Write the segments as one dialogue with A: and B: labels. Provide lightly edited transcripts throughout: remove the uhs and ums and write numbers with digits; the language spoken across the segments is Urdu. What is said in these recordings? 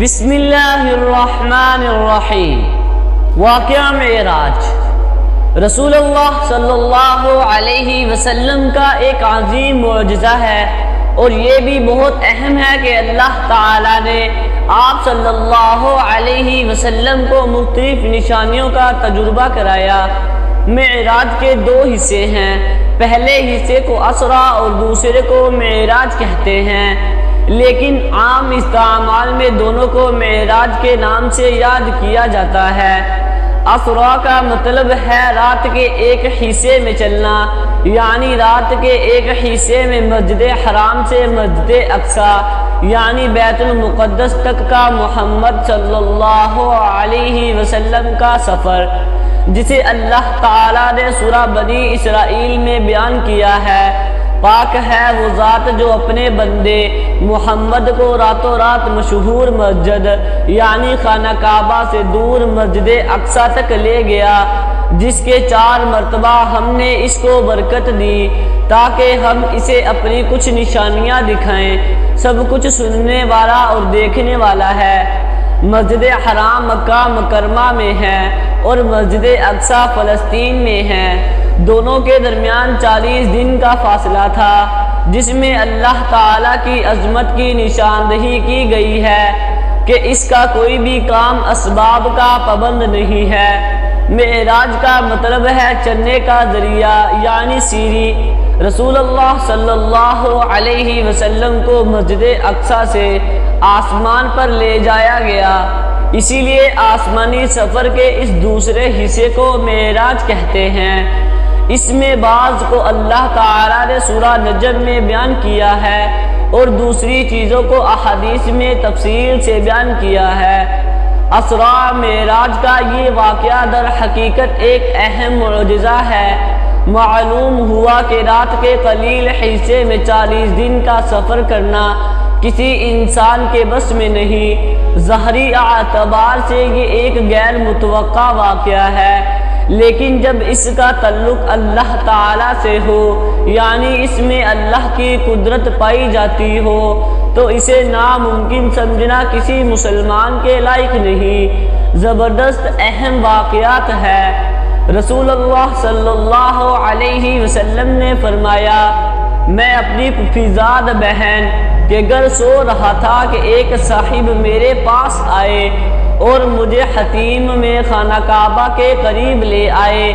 A: بسم اللہ الرحمن الرحیم۔ واقعہ معراج رسول اللہ صلی اللہ علیہ وسلم کا ایک عظیم معجزہ ہے، اور یہ بھی بہت اہم ہے کہ اللہ تعالیٰ نے آپ صلی اللہ علیہ وسلم کو مختلف نشانیوں کا تجربہ کرایا۔ معراج کے دو حصے ہیں، پہلے حصے کو اسرا اور دوسرے کو معراج کہتے ہیں، لیکن عام استعمال میں دونوں کو معراج کے نام سے یاد کیا جاتا ہے۔ اسرا کا مطلب ہے رات کے ایک حصے میں چلنا، یعنی رات کے ایک حصے میں مسجد حرام سے مسجد اقصی یعنی بیت المقدس تک کا محمد صلی اللہ علیہ وسلم کا سفر، جسے اللہ تعالیٰ نے سورہ بنی اسرائیل میں بیان کیا ہے۔ پاک ہے وہ ذات جو اپنے بندے محمد کو راتوں رات مشہور مسجد یعنی خانہ کعبہ سے دور مسجد اقصی تک لے گیا، جس کے 4 مرتبہ ہم نے اس کو برکت دی تاکہ ہم اسے اپنی کچھ نشانیاں دکھائیں۔ سب کچھ سننے والا اور دیکھنے والا ہے۔ مسجد حرام مکہ مکرمہ میں ہے اور مسجد اقصی فلسطین میں ہے۔ دونوں کے درمیان 40 دن کا فاصلہ تھا، جس میں اللہ تعالیٰ کی عظمت کی نشاندہی کی گئی ہے کہ اس کا کوئی بھی کام اسباب کا پابند نہیں ہے۔ معراج کا مطلب ہے چلنے کا ذریعہ یعنی سیڑھی۔ رسول اللہ صلی اللہ علیہ وسلم کو مسجد اقصی سے آسمان پر لے جایا گیا، اسی لیے آسمانی سفر کے اس دوسرے حصے کو معراج کہتے ہیں۔ اس میں بعض کو اللہ تعالیٰ نے سورہ نجم میں بیان کیا ہے اور دوسری چیزوں کو احادیث میں تفصیل سے بیان کیا ہے۔ اسرا معراج کا یہ واقعہ در حقیقت ایک اہم معجزہ ہے۔ معلوم ہوا کہ رات کے قلیل حصے میں 40 دن کا سفر کرنا کسی انسان کے بس میں نہیں۔ ظاہری اعتبار سے یہ ایک غیر متوقع واقعہ ہے، لیکن جب اس کا تعلق اللہ تعالیٰ سے ہو یعنی اس میں اللہ کی قدرت پائی جاتی ہو تو اسے ناممکن سمجھنا کسی مسلمان کے لائق نہیں۔ زبردست اہم واقعات ہے۔ رسول اللہ صلی اللہ علیہ وسلم نے فرمایا، میں اپنی پھوپھیزاد بہن کے گھر سو رہا تھا کہ ایک صاحب میرے پاس آئے اور مجھے حتیم میں خانہ کعبہ کے قریب لے آئے،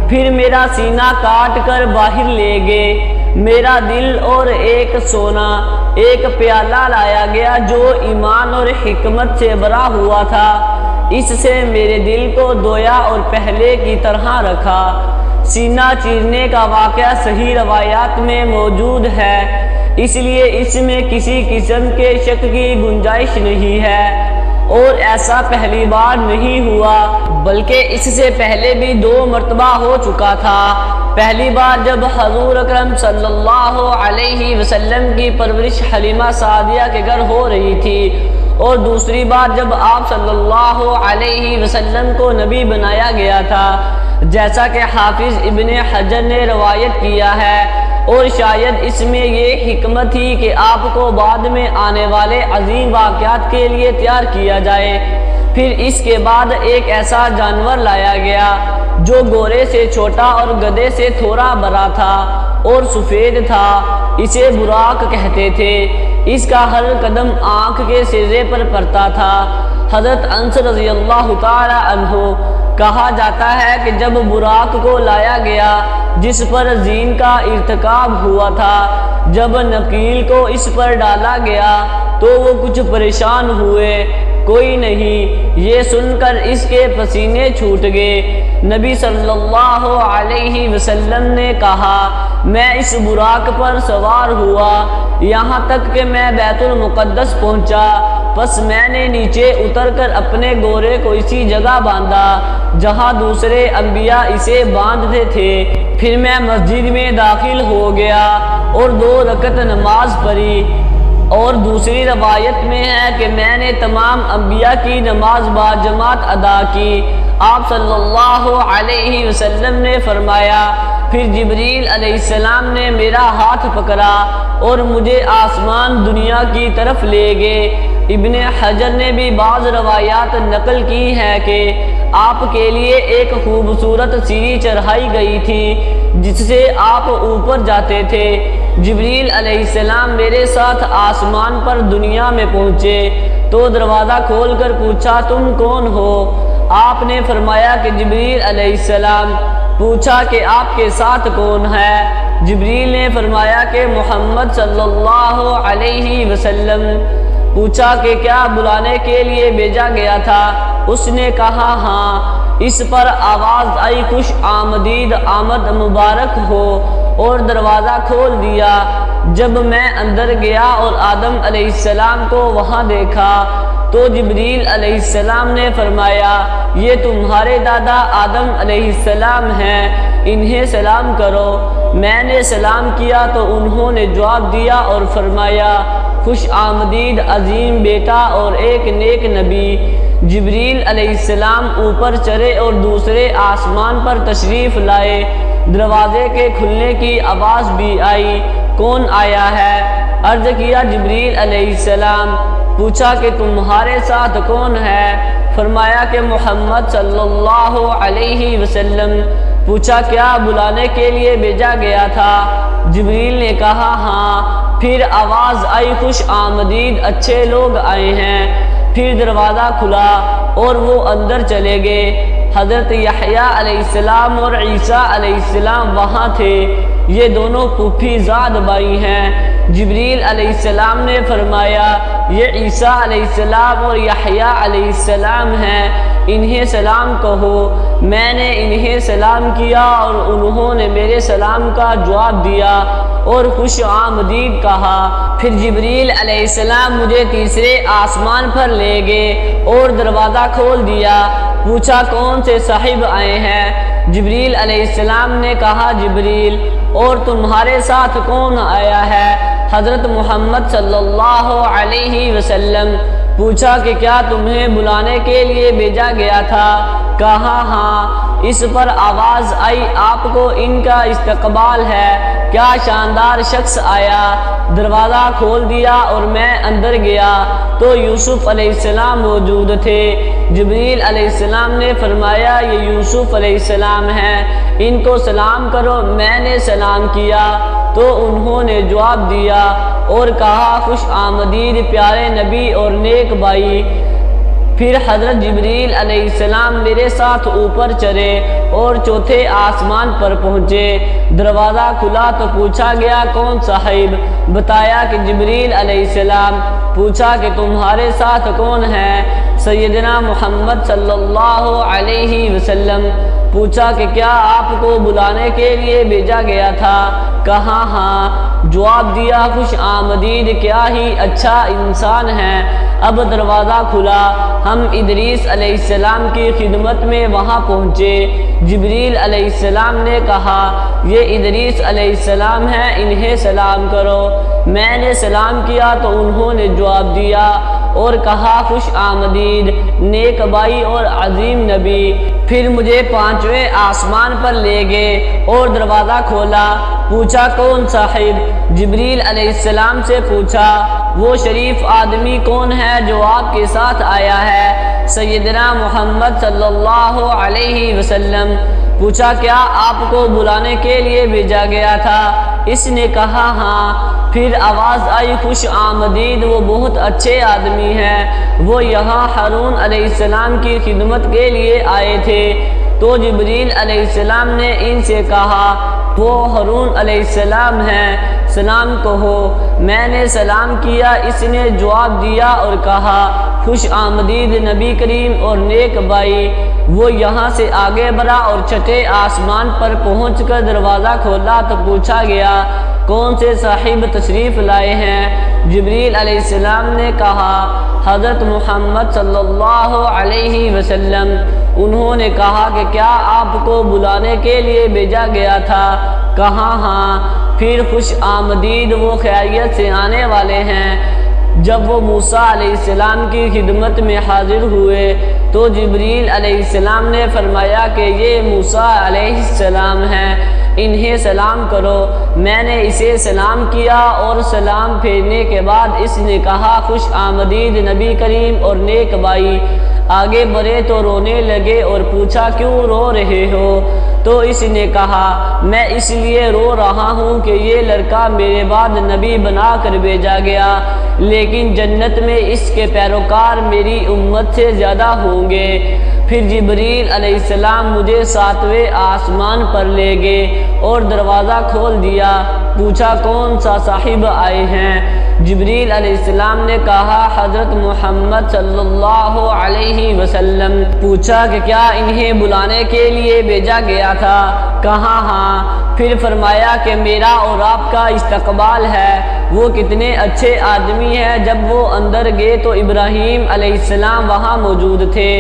A: پھر میرا سینہ کاٹ کر باہر لے گئے۔ میرا دل اور ایک سونا ایک پیالہ لایا گیا جو ایمان اور حکمت سے بھرا ہوا تھا، اس سے میرے دل کو دھویا اور پہلے کی طرح رکھا۔ سینہ چیرنے کا واقعہ صحیح روایات میں موجود ہے، اس لیے اس میں کسی قسم کے شک کی گنجائش نہیں ہے، اور ایسا پہلی بار نہیں ہوا بلکہ اس سے پہلے بھی 2 مرتبہ ہو چکا تھا۔ پہلی بار جب حضور اکرم صلی اللہ علیہ وسلم کی پرورش حلیمہ سعدیہ کے گھر ہو رہی تھی، اور دوسری بار جب آپ صلی اللہ علیہ وسلم کو نبی بنایا گیا تھا، جیسا کہ حافظ ابن حجر نے روایت کیا ہے، اور شاید اس میں یہ حکمت تھی کہ آپ کو بعد میں آنے والے عظیم واقعات کے لیے تیار کیا جائے۔ پھر اس کے بعد ایک ایسا جانور لایا گیا جو گھوڑے سے چھوٹا اور گدھے سے تھوڑا بڑا تھا اور سفید تھا، اسے براق کہتے تھے۔ اس کا ہر قدم آنکھ کے سرے پر پڑتا تھا۔ حضرت انس رضی اللہ تعالی عنہ کہا جاتا ہے کہ جب براق کو لایا گیا جس پر زین کا ارتکاب ہوا تھا، جب نقیل کو اس پر ڈالا گیا تو وہ کچھ پریشان ہوئے، کوئی نہیں، یہ سن کر اس کے پسینے چھوٹ گئے۔ نبی صلی اللہ علیہ وسلم نے کہا، میں اس براق پر سوار ہوا یہاں تک کہ میں بیت المقدس پہنچا، پس میں نے نیچے اتر کر اپنے گھوڑے کو اسی جگہ باندھا جہاں دوسرے انبیاء اسے باندھتے تھے۔ پھر میں مسجد میں داخل ہو گیا اور 2 رکعت نماز پڑھی، اور دوسری روایت میں ہے کہ میں نے تمام انبیاء کی نماز باجماعت ادا کی۔ آپ صلی اللہ علیہ وسلم نے فرمایا، پھر جبریل علیہ السلام نے میرا ہاتھ پکڑا اور مجھے آسمان دنیا کی طرف لے گئے۔ ابن حجر نے بھی بعض روایات نقل کی ہے کہ آپ کے لیے ایک خوبصورت سیڑھی چڑھائی گئی تھی جس سے آپ اوپر جاتے تھے۔ جبریل علیہ السلام میرے ساتھ آسمان پر دنیا میں پہنچے تو دروازہ کھول کر پوچھا تم کون ہو؟ آپ نے فرمایا کہ جبریل علیہ السلام۔ پوچھا کہ آپ کے ساتھ کون ہے؟ جبریل نے فرمایا کہ محمد صلی اللہ علیہ وسلم۔ پوچھا کہ کیا بلانے کے لیے بھیجا گیا تھا؟ اس نے کہا ہاں۔ اس پر آواز آئی خوش آمدید، آمد مبارک ہو، اور دروازہ کھول دیا۔ جب میں اندر گیا اور آدم علیہ السلام کو وہاں دیکھا تو جبریل علیہ السلام نے فرمایا یہ تمہارے دادا آدم علیہ السلام ہیں، انہیں سلام کرو۔ میں نے سلام کیا تو انہوں نے جواب دیا اور فرمایا خوش آمدید عظیم بیٹا اور ایک نیک نبی۔ جبریل علیہ السلام اوپر چڑھے اور دوسرے آسمان پر تشریف لائے۔ دروازے کے کھلنے کی آواز بھی آئی، کون آیا ہے؟ عرض کیا جبریل علیہ السلام۔ پوچھا کہ تمہارے ساتھ کون ہے؟ فرمایا کہ محمد صلی اللہ علیہ وسلم۔ پوچھا کیا بلانے کے لیے بھیجا گیا تھا؟ جبریل نے کہا ہاں۔ پھر آواز آئی خوش آمدید، اچھے لوگ آئے ہیں۔ پھر دروازہ کھلا اور وہ اندر چلے گئے۔ حضرت یحییٰ علیہ السلام اور عیسیٰ علیہ السلام وہاں تھے۔ یہ دونوں پھوپھی زاد بھائی ہیں۔ جبریل علیہ السلام نے فرمایا یہ عیسیٰ علیہ السلام اور یحییٰ علیہ السلام ہیں، انہیں سلام کہو۔ میں نے انہیں سلام کیا اور انہوں نے میرے سلام کا جواب دیا اور خوش آمدید کہا۔ پھر جبریل علیہ السلام مجھے تیسرے آسمان پر لے گئے اور دروازہ کھول دیا۔ پوچھا کون سے صاحب آئے ہیں؟ جبریل علیہ السلام نے کہا جبریل۔ اور تمہارے ساتھ کون آیا ہے؟ حضرت محمد صلی اللہ علیہ وسلم۔ پوچھا کہ کیا تمہیں بلانے کے لیے بھیجا گیا تھا؟ کہا ہاں۔ اس پر آواز آئی آپ کو ان کا استقبال ہے، کیا شاندار شخص آیا۔ دروازہ کھول دیا اور میں اندر گیا تو یوسف علیہ السلام موجود تھے۔ جبریل علیہ السلام نے فرمایا یہ یوسف علیہ السلام ہیں، ان کو سلام کرو۔ میں نے سلام کیا تو انہوں نے جواب دیا اور کہا خوش آمدید پیارے نبی اور نیک بھائی۔ پھر حضرت جبریل علیہ السلام میرے ساتھ اوپر چڑھے اور چوتھے آسمان پر پہنچے۔ دروازہ کھلا تو پوچھا گیا کون صاحب؟ بتایا کہ جبریل علیہ السلام۔ پوچھا کہ تمہارے ساتھ کون ہے؟ سیدنا محمد صلی اللہ علیہ وسلم۔ پوچھا کہ کیا آپ کو بلانے کے لیے بھیجا گیا تھا؟ کہا ہاں۔ جواب دیا خوش آمدید، کیا ہی اچھا انسان ہے۔ اب دروازہ کھلا، ہم ادریس علیہ السلام کی خدمت میں وہاں پہنچے۔ جبریل علیہ السلام نے کہا یہ ادریس علیہ السلام ہیں، انہیں سلام کرو۔ میں نے سلام کیا تو انہوں نے جواب دیا اور کہا خوش آمدید نیک بھائی اور عظیم نبی۔ پھر مجھے پانچویں آسمان پر لے گئے اور دروازہ کھولا۔ پوچھا کون صاحب؟ جبریل علیہ السلام سے پوچھا وہ شریف آدمی کون ہے جو آپ کے ساتھ آیا ہے؟ سیدنا محمد صلی اللہ علیہ وسلم۔ پوچھا کیا آپ کو بلانے کے لیے بھیجا گیا تھا؟ اس نے کہا ہاں۔ پھر آواز آئی خوش آمدید، وہ بہت اچھے آدمی ہیں، وہ یہاں ہارون علیہ السلام کی خدمت کے لیے آئے تھے۔ تو جبریل علیہ السلام نے ان سے کہا وہ ہارون علیہ السلام ہیں، سلام کہو۔ میں نے سلام کیا، اس نے جواب دیا اور کہا خوش آمدید نبی کریم اور نیک بھائی۔ وہ یہاں سے آگے بڑھا اور چھٹے آسمان پر پہنچ کر دروازہ کھولا تو پوچھا گیا کون سے صاحب تشریف لائے ہیں؟ جبریل علیہ السلام نے کہا حضرت محمد صلی اللہ علیہ وسلم۔ انہوں نے کہا کہ کیا آپ کو بلانے کے لیے بھیجا گیا تھا؟ کہا ہاں۔ پھر خوش آمدید، وہ خیریت سے آنے والے ہیں۔ جب وہ موسیٰ علیہ السلام کی خدمت میں حاضر ہوئے تو جبریل علیہ السلام نے فرمایا کہ یہ موسیٰ علیہ السلام ہیں۔ انہیں سلام کرو۔ میں نے اسے سلام کیا اور سلام پھیرنے کے بعد اس نے کہا خوش آمدید نبی کریم اور نیک بھائی۔ آگے بڑھے تو رونے لگے اور پوچھا کیوں رو رہے ہو؟ تو اس نے کہا میں اس لیے رو رہا ہوں کہ یہ لڑکا میرے بعد نبی بنا کر بھیجا گیا، لیکن جنت میں اس کے پیروکار میری امت سے زیادہ ہوں گے۔ پھر جبریل علیہ السلام مجھے 7ویں آسمان پر لے گئے اور دروازہ کھول دیا۔ پوچھا کون سا صاحب آئے ہیں؟ جبریل علیہ السلام نے کہا حضرت محمد صلی اللہ علیہ وسلم۔ پوچھا کہ کیا انہیں بلانے کے لیے بھیجا گیا تھا؟ کہا ہاں۔ پھر فرمایا کہ میرا اور آپ کا استقبال ہے۔ وہ کتنے اچھے آدمی ہیں۔ جب وہ اندر گئے تو ابراہیم علیہ السلام وہاں موجود تھے۔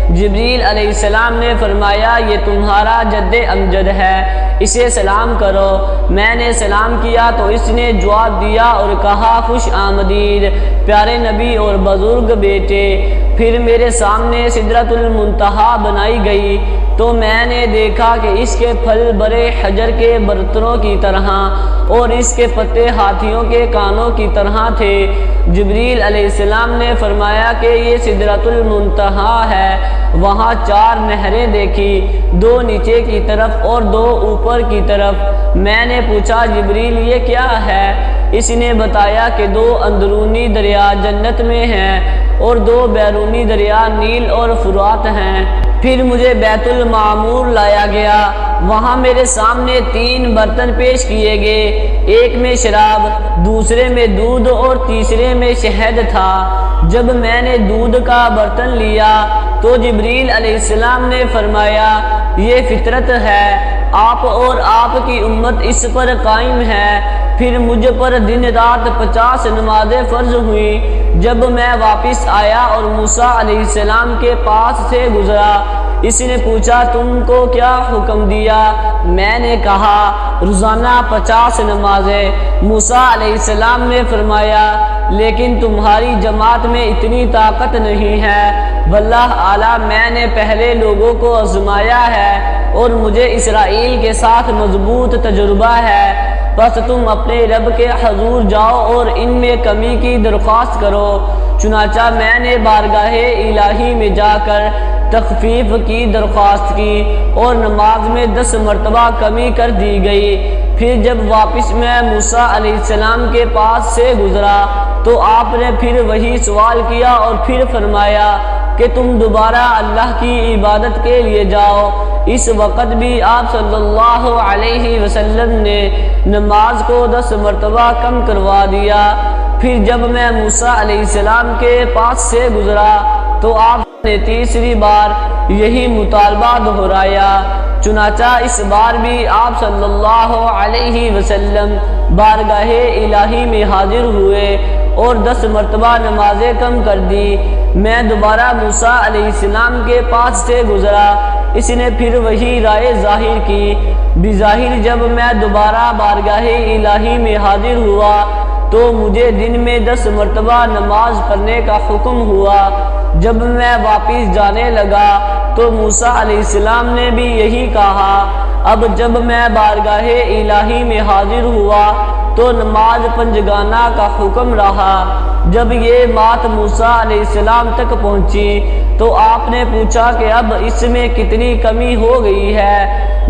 A: جبریل علیہ السلام نے فرمایا یہ تمہارا جد امجد ہے، اسے سلام کرو۔ میں نے سلام کیا تو اس نے جواب دیا اور کہا خوش آمدید پیارے نبی اور بزرگ بیٹے۔ پھر میرے سامنے سدرۃ المنتہا بنائی گئی تو میں نے دیکھا کہ اس کے پھل بڑے حجر کے برتنوں کی طرح اور اس کے پتے ہاتھیوں کے کانوں کی طرح تھے۔ جبریل علیہ السلام نے فرمایا کہ یہ سدرۃ المنتہا ہے۔ وہاں 4 نہریں دیکھی، 2 نیچے کی طرف اور 2 اوپر کی طرف۔ میں نے پوچھا جبریل یہ کیا ہے؟ اس نے بتایا کہ 2 اندرونی دریا جنت میں ہیں اور 2 بیرونی دریا نیل اور فرات ہیں۔ پھر مجھے بیت المعمور لایا گیا۔ وہاں میرے سامنے 3 برتن پیش کیے گئے، ایک میں شراب، دوسرے میں دودھ اور تیسرے میں شہد تھا۔ جب میں نے دودھ کا برتن لیا تو جبریل علیہ السلام نے فرمایا یہ فطرت ہے، آپ اور آپ کی امت اس پر قائم ہے۔ پھر مجھ پر دن رات 50 نمازیں فرض ہوئیں۔ جب میں واپس آیا اور موسیٰ علیہ السلام کے پاس سے گزرا، اس نے پوچھا تم کو کیا حکم دیا؟ میں نے کہا روزانہ 50 نمازیں۔ موسیٰ علیہ السلام نے فرمایا لیکن تمہاری جماعت میں اتنی طاقت نہیں ہے، واللہ اعلیٰ میں نے پہلے لوگوں کو آزمایا ہے اور مجھے اسرائیل کے ساتھ مضبوط تجربہ ہے، بس تم اپنے رب کے حضور جاؤ اور ان میں کمی کی درخواست کرو۔ چنانچہ میں نے بارگاہ الہی میں جا کر تخفیف کی درخواست کی اور نماز میں 10 مرتبہ کمی کر دی گئی۔ پھر جب واپس میں موسیٰ علیہ السلام کے پاس سے گزرا تو آپ نے پھر وہی سوال کیا اور پھر فرمایا کہ تم دوبارہ اللہ کی عبادت کے لیے جاؤ۔ اس وقت بھی آپ صلی اللہ علیہ وسلم نے نماز کو 10 مرتبہ کم کروا دیا۔ پھر جب میں موسیٰ علیہ السلام کے پاس سے گزرا تو آپ نے تیسری بار یہی مطالبہ دہرایا۔ چنانچہ اس بار بھی آپ صلی اللہ علیہ وسلم بارگاہ الہی میں حاضر ہوئے اور 10 مرتبہ نمازیں کم کر دی۔ میں دوبارہ موسیٰ علیہ السلام کے پاس سے گزرا، اس نے پھر وہی رائے ظاہر کی۔ بظاہر جب میں دوبارہ بارگاہ الہی میں حاضر ہوا تو مجھے دن میں 10 مرتبہ نماز پڑھنے کا حکم ہوا۔ جب میں واپس جانے لگا تو موسیٰ علیہ السلام نے بھی یہی کہا۔ اب جب میں بارگاہ الہی میں حاضر ہوا تو نماز 5 گانا کا حکم رہا۔ جب یہ بات موسیٰ علیہ السلام تک پہنچی تو آپ نے پوچھا کہ اب اس میں کتنی کمی ہو گئی ہے؟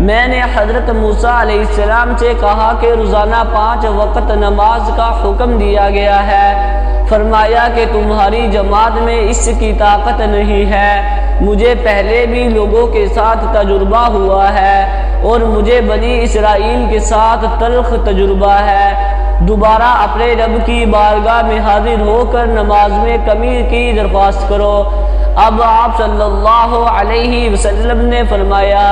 A: میں نے حضرت موسیٰ علیہ السلام سے کہا کہ روزانہ 5 وقت نماز کا حکم دیا گیا ہے۔ فرمایا کہ تمہاری جماعت میں اس کی طاقت نہیں ہے، مجھے پہلے بھی لوگوں کے ساتھ تجربہ ہوا ہے اور مجھے بنی اسرائیل کے ساتھ تلخ تجربہ ہے۔ دوبارہ اپنے رب کی بارگاہ میں حاضر ہو کر نماز میں کمی کی درخواست کرو۔ اب آپ صلی اللہ علیہ وسلم نے فرمایا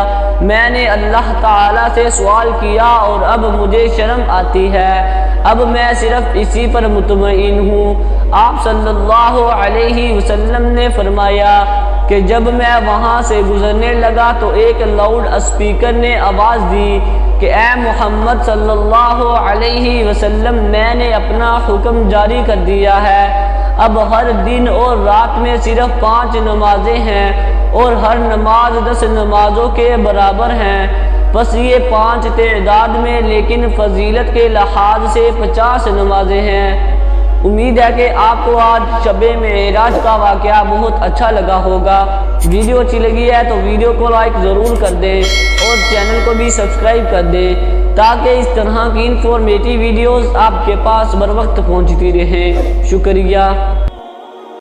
A: میں نے اللہ تعالیٰ سے سوال کیا اور اب مجھے شرم آتی ہے، اب میں صرف اسی پر مطمئن ہوں۔ آپ صلی اللہ علیہ وسلم نے فرمایا کہ جب میں وہاں سے گزرنے لگا تو ایک لاؤڈ اسپیکر نے آواز دی کہ اے محمد صلی اللہ علیہ وسلم میں نے اپنا حکم جاری کر دیا ہے، اب ہر دن اور رات میں صرف 5 نمازیں ہیں اور ہر نماز 10 نمازوں کے برابر ہیں۔ بس یہ 5 تعداد میں، لیکن فضیلت کے لحاظ سے 50 نمازیں ہیں۔ امید ہے کہ آپ کو آج شب معراج کا واقعہ بہت اچھا لگا ہوگا۔ ویڈیو اچھی لگی ہے تو ویڈیو کو لائک ضرور کر دیں اور چینل کو بھی سبسکرائب کر دیں تاکہ اس طرح کی انفارمیٹیو ویڈیوز آپ کے پاس بر وقت پہنچتی رہیں۔ شکریہ۔